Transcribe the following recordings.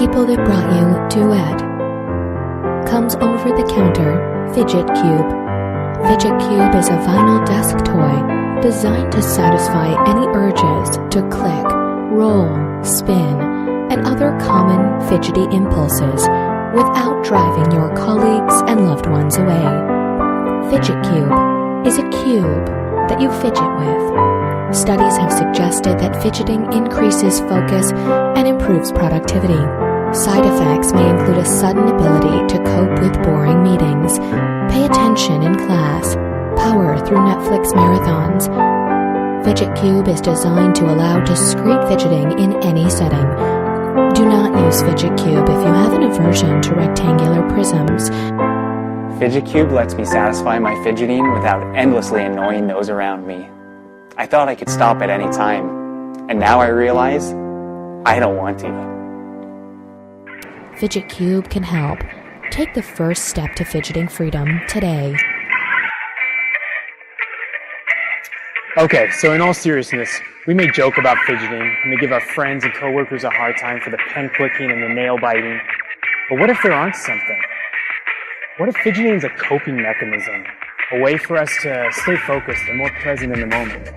people that brought you Duet. Comes over the counter, Fidget Cube. Fidget Cube is a vinyl desk toy designed to satisfy any urges to click, roll, spin, and other common fidgety impulses without driving your colleagues and loved ones away. Fidget Cube is a cube that you fidget with. Studies have suggested that fidgeting increases focus and improves productivity. Side effects may include a sudden ability to cope with boring meetings, pay attention in class, power through Netflix marathons. Fidget Cube is designed to allow discrete fidgeting in any setting. Do not use Fidget Cube if you have an aversion to rectangular prisms. Fidget Cube lets me satisfy my fidgeting without endlessly annoying those around me. I thought I could stop at any time, and now I realize I don't want to. Fidget Cube can help. Take the first step to fidgeting freedom today. Okay, so in all seriousness, we may joke about fidgeting and may give our friends and coworkers a hard time for the pen clicking and the nail biting. But what if there aren't something? What if fidgeting is a coping mechanism, a way for us to stay focused and more present in the moment?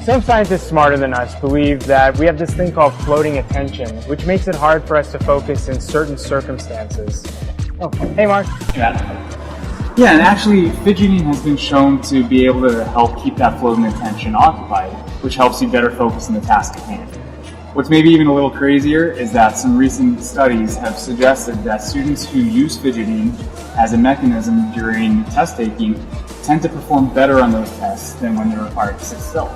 Some scientists smarter than us believe that we have this thing called floating attention, which makes it hard for us to focus in certain circumstances. Oh, hey Mark. Yeah, and actually fidgeting has been shown to be able to help keep that floating attention occupied, which helps you better focus on the task at hand. What's maybe even a little crazier is that some recent studies have suggested that students who use fidgeting as a mechanism during test taking tend to perform better on those tests than when they're required to sit still.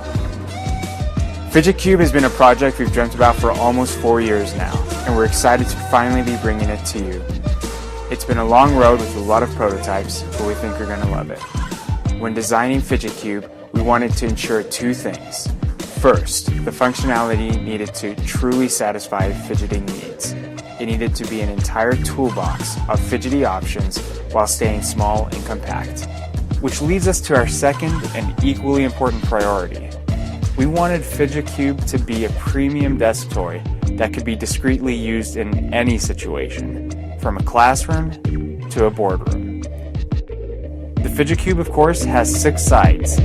Fidget Cube has been a project we've dreamt about for almost 4 years now, and we're excited to finally be bringing it to you. It's been a long road with a lot of prototypes, but we think you're going to love it. When designing Fidget Cube, we wanted to ensure two things. First, the functionality needed to truly satisfy fidgeting needs. It needed to be an entire toolbox of fidgety options while staying small and compact. Which leads us to our second and equally important priority. We wanted Fidget Cube to be a premium desk toy that could be discreetly used in any situation, from a classroom to a boardroom. The Fidget Cube, of course, has 6 sides.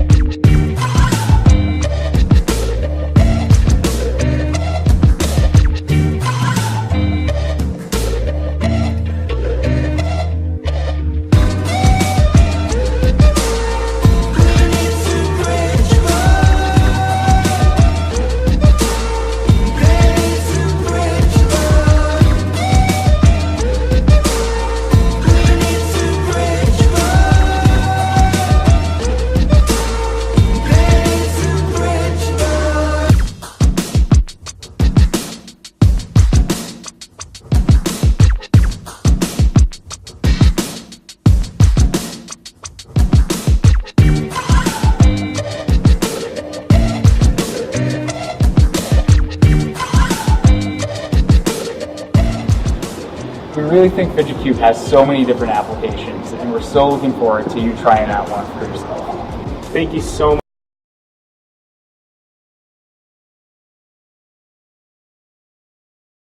We really think Fidget Cube has so many different applications, and we're so looking forward to you trying out one for yourself. Thank you so much.